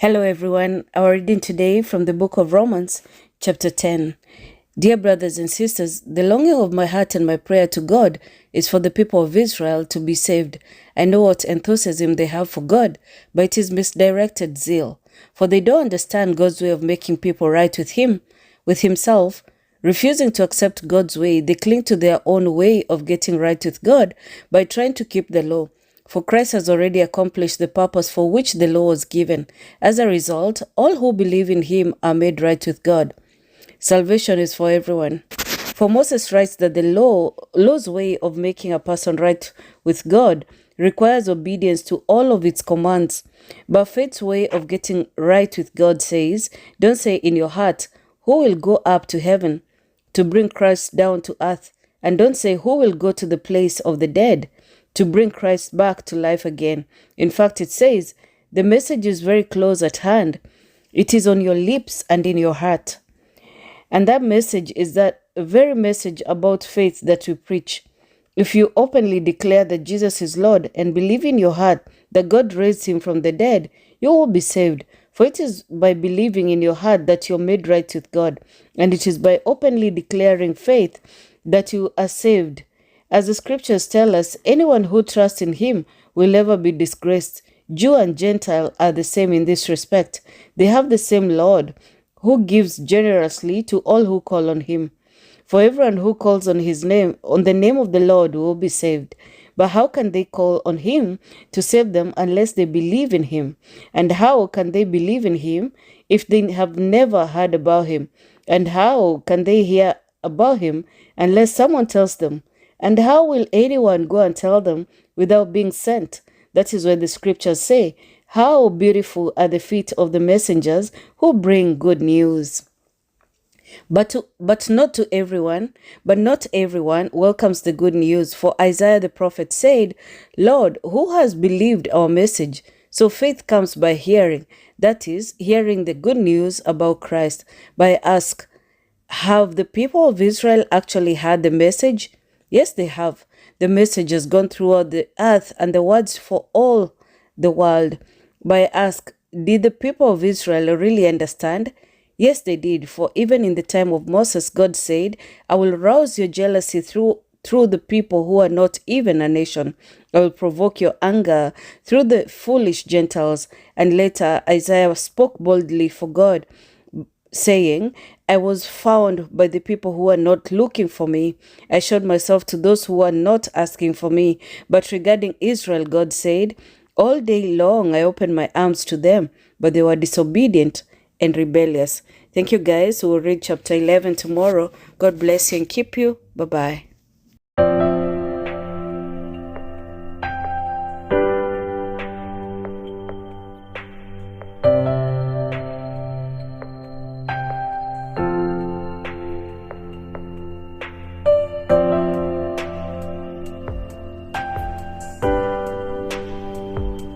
Hello everyone, our reading today from the book of Romans, chapter 10. Dear brothers and sisters, the longing of my heart and my prayer to God is for the people of Israel to be saved. I know what enthusiasm they have for God, but it is misdirected zeal. For they don't understand God's way of making people right with Himself. Refusing to accept God's way, they cling to their own way of getting right with God by trying to keep the law. For Christ has already accomplished the purpose for which the law was given. As a result, all who believe in Him are made right with God. Salvation is for everyone. For Moses writes that the law's way of making a person right with God requires obedience to all of its commands. But faith's way of getting right with God says, don't say in your heart, who will go up to heaven to bring Christ down to earth? And don't say, who will go to the place of the dead to bring Christ back to life again? In fact, it says, the message is very close at hand. It is on your lips and in your heart. And that message is that very message about faith that we preach. If you openly declare that Jesus is Lord and believe in your heart that God raised Him from the dead, you will be saved. For it is by believing in your heart that you're made right with God. And it is by openly declaring faith that you are saved. As the scriptures tell us, anyone who trusts in Him will never be disgraced. Jew and Gentile are the same in this respect. They have the same Lord, who gives generously to all who call on Him. For everyone who calls on His name, on the name of the Lord, will be saved. But how can they call on Him to save them unless they believe in Him? And how can they believe in Him if they have never heard about Him? And how can they hear about Him unless someone tells them? And how will anyone go and tell them without being sent? That is why the scriptures say, how beautiful are the feet of the messengers who bring good news. But not everyone welcomes the good news. For Isaiah the prophet said, Lord, who has believed our message? So faith comes by hearing, that is, hearing the good news about Christ. But I ask, have the people of Israel actually heard the message? Yes, they have. The message has gone throughout the earth and the words for all the world. But I ask, did the people of Israel really understand? Yes, they did. For even in the time of Moses, God said, I will rouse your jealousy through the people who are not even a nation. I will provoke your anger through the foolish Gentiles. And later, Isaiah spoke boldly for God, saying, I was found by the people who are not looking for me. I showed myself to those who are not asking for me. But regarding Israel, God said, all day long I opened my arms to them, but they were disobedient and rebellious. Thank you guys. We'll read chapter 11 tomorrow. God bless you and keep you. Bye-bye.